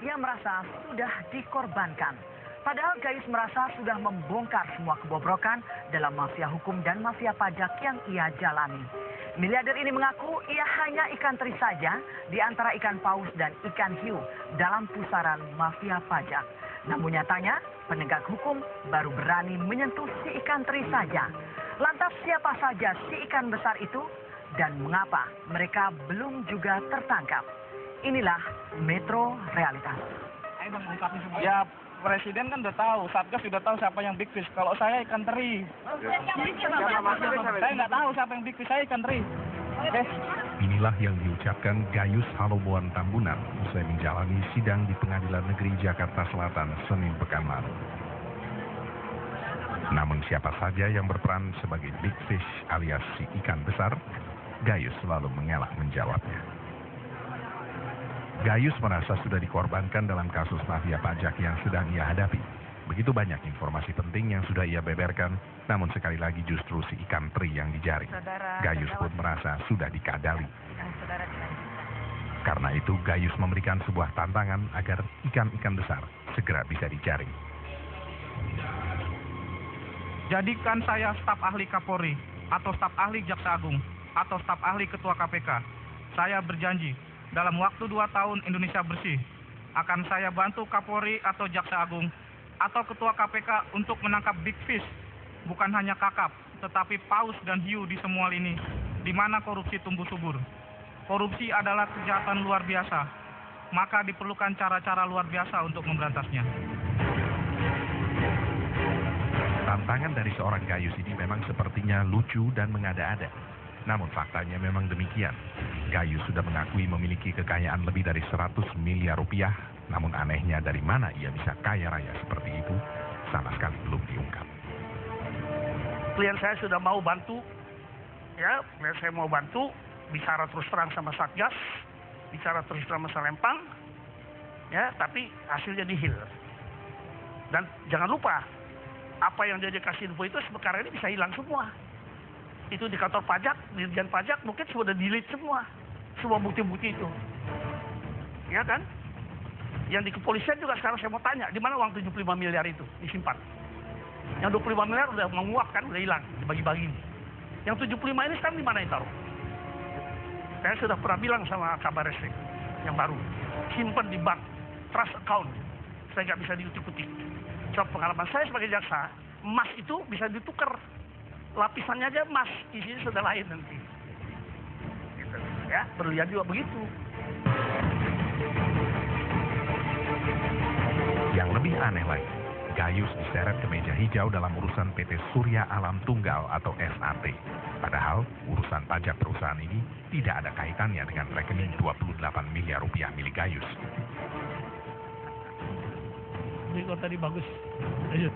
Ia merasa sudah dikorbankan. Padahal Gayus merasa sudah membongkar semua kebobrokan dalam mafia hukum dan mafia pajak yang ia jalani. Miliarder ini mengaku ia hanya ikan teri saja di antara ikan paus dan ikan hiu dalam pusaran mafia pajak. Namun nyatanya penegak hukum baru berani menyentuh si ikan teri saja. Lantas siapa saja si ikan besar itu dan mengapa mereka belum juga tertangkap? Inilah Metro Realitas. Ya, Presiden kan udah tahu, Satgas sudah tahu siapa yang big fish. Kalau saya ikan teri. Saya nggak tahu siapa yang big fish, saya ikan teri. Inilah yang diucapkan Gayus Haloboan Tambunan usai menjalani sidang di Pengadilan Negeri Jakarta Selatan Senin pekan lalu. Namun siapa saja yang berperan sebagai big fish alias si ikan besar, Gayus selalu mengelak menjawabnya. Gayus merasa sudah dikorbankan dalam kasus mafia pajak yang sedang ia hadapi. Begitu banyak informasi penting yang sudah ia beberkan, namun sekali lagi justru si ikan teri yang dijaring. Gayus pun merasa sudah dikadali. Karena itu Gayus memberikan sebuah tantangan agar ikan-ikan besar segera bisa dijaring. Jadikan saya staf ahli Kapolri, atau staf ahli Jaksa Agung, atau staf ahli Ketua KPK. Saya berjanji, dalam waktu 2 tahun Indonesia bersih, akan saya bantu Kapolri atau Jaksa Agung atau Ketua KPK untuk menangkap big fish, bukan hanya kakap, tetapi paus dan hiu di semua lini, di mana korupsi tumbuh subur. Korupsi adalah kejahatan luar biasa, maka diperlukan cara-cara luar biasa untuk memberantasnya. Tantangan dari seorang Gayus ini memang sepertinya lucu dan mengada-ada. Namun faktanya memang demikian. Gayus sudah mengakui memiliki kekayaan lebih dari 100 miliar rupiah. Namun anehnya dari mana ia bisa kaya raya seperti itu sama sekali belum diungkap. Klien saya sudah mau bantu, ya, saya mau bantu, bicara terus terang sama Satgas, bicara terus terang sama Lempang, ya, tapi hasilnya nihil. Dan jangan lupa, apa yang dia kasih info itu sekarang ini bisa hilang semua. Itu di kantor pajak, Dirjen Pajak mungkin sudah delete semua bukti-bukti itu, ya kan? Yang di kepolisian juga sekarang saya mau tanya, di mana uang 75 miliar itu disimpan? Yang 25 miliar udah menguap kan, udah hilang, dibagi-bagi. Yang 75 ini sekarang di mana ditaruh? Saya sudah pernah bilang sama Kabar Reskrim yang baru, simpan di bank, trust account, saya nggak bisa diutik-utik. Coba pengalaman saya sebagai jaksa, emas itu bisa ditukar. Lapisannya aja emas, isinya sudah lain nanti. Gitu. Ya, berlian juga begitu. Yang lebih aneh lagi, Gayus diseret ke meja hijau dalam urusan PT Surya Alam Tunggal atau SAT. Padahal urusan pajak perusahaan ini tidak ada kaitannya dengan rekening 28 miliar rupiah milik Gayus. Ini kok tadi bagus. Ayo.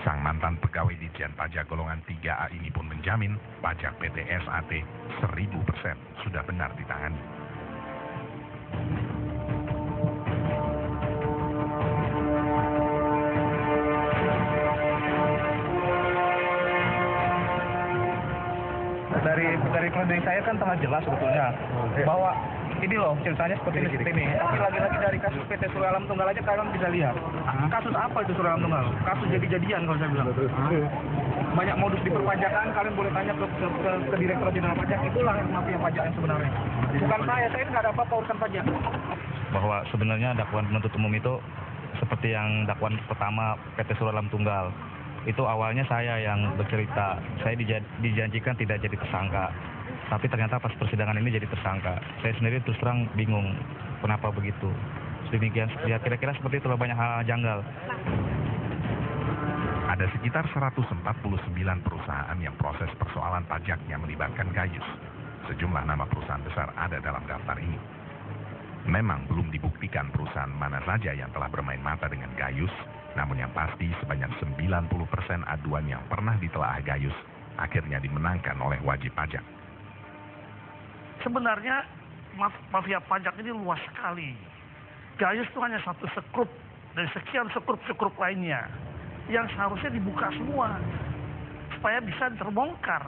Sang mantan pegawai Ditjen Pajak golongan 3A ini pun menjamin pajak PT SAT 1000% sudah benar ditangani. Dari kelebihan saya kan tengah jelas sebetulnya bahwa ini loh ceritanya seperti ini. Tapi lagi-lagi dari kasus PT Surya Alam Tunggal aja kalian bisa lihat. Kasus apa itu Surya Alam Tunggal? Kasus jadi-jadian kalau saya bilang. Banyak modus di perpajakan, kalian boleh tanya ke Direktur Jenderal Pajak, itulah mafia pajak yang sebenarnya. Bukan saya nggak ada apa-apa urusan pajak. Bahwa sebenarnya dakwaan penuntut umum itu seperti yang dakwaan pertama PT Surya Alam Tunggal. Itu awalnya saya yang bercerita, saya dijanjikan tidak jadi tersangka. Tapi ternyata pas persidangan ini jadi tersangka. Saya sendiri terus terang bingung kenapa begitu. Demikian, ya kira-kira seperti itulah, banyak hal janggal. Ada sekitar 149 perusahaan yang proses persoalan pajaknya melibatkan Gayus. Sejumlah nama perusahaan besar ada dalam daftar ini. Memang belum dibuktikan perusahaan mana saja yang telah bermain mata dengan Gayus, namun yang pasti sebanyak 90% aduan yang pernah ditelaah Gayus akhirnya dimenangkan oleh wajib pajak. Sebenarnya mafia pajak ini luas sekali. Gayus itu hanya satu sekrup dari sekian sekrup lainnya yang seharusnya dibuka semua supaya bisa terbongkar.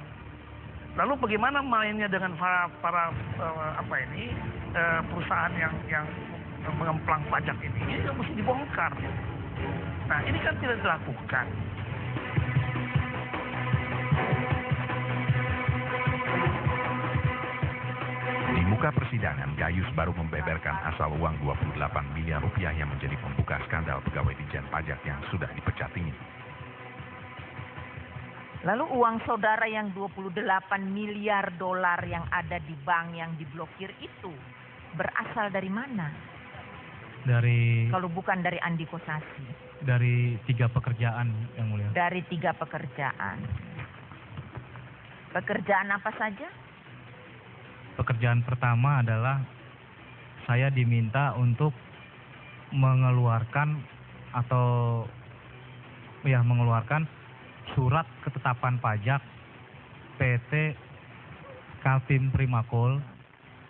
Lalu bagaimana mainnya dengan para perusahaan yang mengemplang pajak ini yang mesti dibongkar. Nah, ini kan tidak dilakukan. Di muka persidangan, Gayus baru membeberkan asal uang 28 miliar rupiah yang menjadi pembuka skandal pegawai Ditjen Pajak yang sudah dipecat ini. Lalu uang saudara yang 28 miliar dolar yang ada di bank yang diblokir itu berasal dari mana? Dari Kalau bukan dari Andi Kosasi. 3 pekerjaan yang mulia. Dari 3 pekerjaan. Pekerjaan apa saja? Pekerjaan pertama adalah saya diminta untuk mengeluarkan surat ketetapan pajak PT Kaltim Primakol.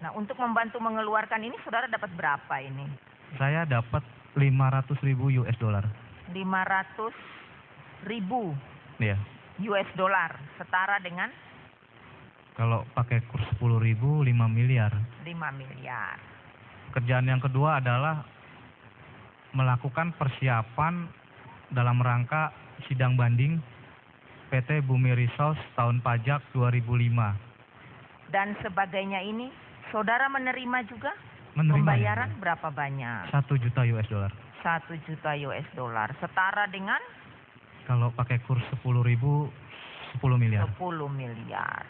Nah, untuk membantu mengeluarkan ini saudara dapat berapa ini? Saya dapat 500.000 US dollar. 500.000 Ya. US dollar setara dengan Kalau pakai kurs 10.000, 5 miliar. 5 miliar. Kerjaan yang kedua adalah melakukan persiapan dalam rangka sidang banding PT Bumi Resource tahun pajak 2005. Dan sebagainya ini saudara menerima juga? Menerima. Pembayaran berapa banyak? 1 juta US dollar. 1 juta US dollar setara dengan Kalau pakai kurs 10.000, 10 miliar. 10 miliar.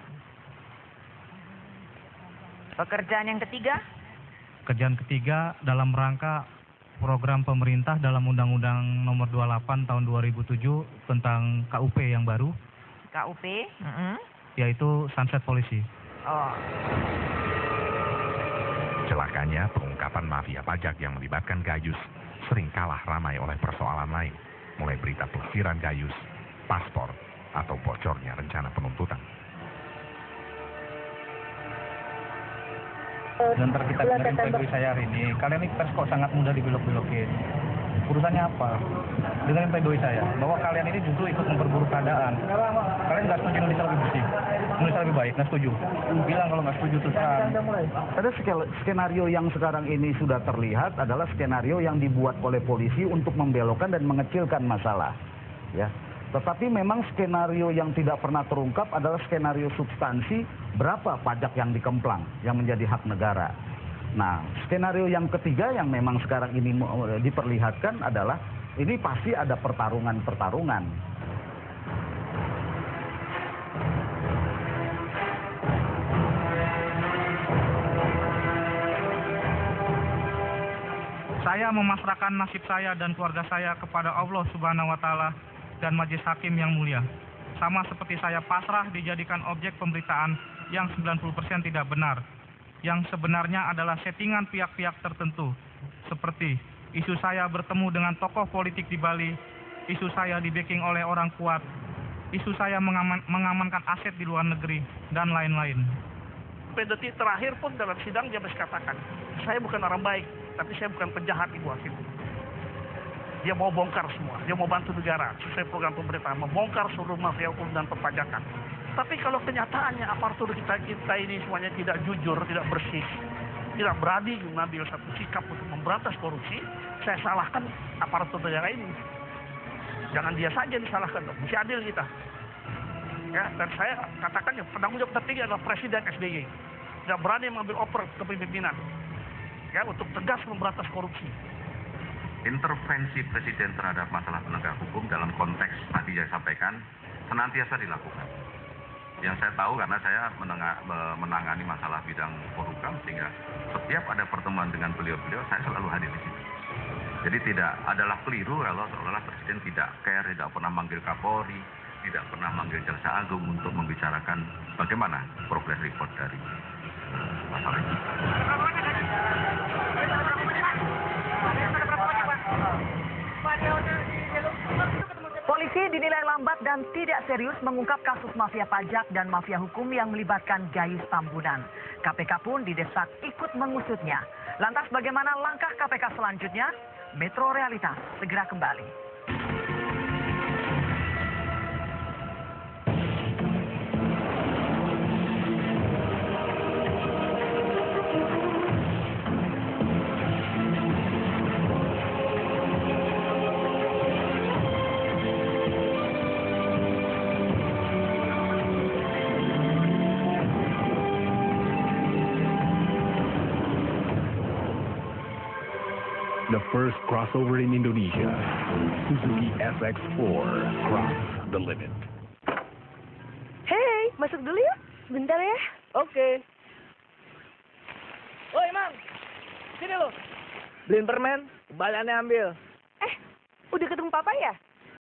Pekerjaan yang ketiga? Kerjaan ketiga dalam rangka program pemerintah dalam Undang-Undang Nomor 28 Tahun 2007 tentang KUP yang baru, KUP? yaitu Sunset Policy. Oh, Celakanya, pengungkapan mafia pajak yang melibatkan Gayus sering kalah ramai oleh persoalan lain, mulai berita pelesiran Gayus, paspor, atau bocornya rencana penuntutan. Dan ntar kita dengerin pledoi saya hari ini, kalian ini pers kok sangat mudah dibelok-belokin. Urusannya apa? Dengerin pledoi saya, bahwa kalian ini justru ikut memperburuk keadaan. Kalian nggak setuju Indonesia lebih bersih, Indonesia lebih baik, nggak setuju. Bilang kalau nggak setuju terus terang. Ada skenario yang sekarang ini sudah terlihat adalah skenario yang dibuat oleh polisi untuk membelokkan dan mengecilkan masalah. Ya. Tetapi memang skenario yang tidak pernah terungkap adalah skenario substansi berapa pajak yang dikemplang yang menjadi hak negara. Nah, skenario yang ketiga yang memang sekarang ini diperlihatkan adalah ini pasti ada pertarungan-pertarungan. Saya memasrahkan nasib saya dan keluarga saya kepada Allah Subhanahu wa Ta'ala dan Majelis Hakim yang mulia. Sama seperti saya pasrah dijadikan objek pemberitaan yang 90% tidak benar, yang sebenarnya adalah settingan pihak-pihak tertentu, seperti isu saya bertemu dengan tokoh politik di Bali, isu saya di-backing oleh orang kuat, isu saya mengamankan aset di luar negeri, dan lain-lain. Detik terakhir pun dalam sidang dia masih katakan, saya bukan orang baik, tapi saya bukan penjahat, Ibu Hakim. Dia mau bongkar semua, dia mau bantu negara sesuai program pemerintah, membongkar seluruh mafia hukum dan perpajakan. Tapi kalau kenyataannya aparatur kita ini semuanya tidak jujur, tidak bersih, tidak berani mengambil satu sikap untuk memberantas korupsi, saya salahkan aparatur negara ini. Jangan dia saja disalahkan, mesti adil kita. Ya, dan saya katakan yang penanggung jawab tertinggi adalah Presiden SBY. Tidak berani mengambil oper kepemimpinan, ya, untuk tegas memberantas korupsi. Intervensi Presiden terhadap masalah penegak hukum dalam konteks tadi yang saya sampaikan senantiasa dilakukan. Yang saya tahu karena saya menangani masalah bidang Polhukam, sehingga setiap ada pertemuan dengan beliau-beliau saya selalu hadir di situ. Jadi tidak adalah keliru kalau seolah-olah Presiden tidak care, tidak pernah manggil Kapolri, tidak pernah manggil Jaksa Agung untuk membicarakan bagaimana progress report dari masalah ini. Polisi dinilai lambat dan tidak serius mengungkap kasus mafia pajak dan mafia hukum yang melibatkan Gayus Tambunan. KPK pun didesak ikut mengusutnya. Lantas bagaimana langkah KPK selanjutnya? Metro Realitas segera kembali. The first crossover in Indonesia, Suzuki SX4 Cross the Limit. Hey, masuk dulu yuk. Bentar ya. Oke. Woi, Mang. Sini lo. Beliin permen, baliknya ambil. Udah ketemu papa ya?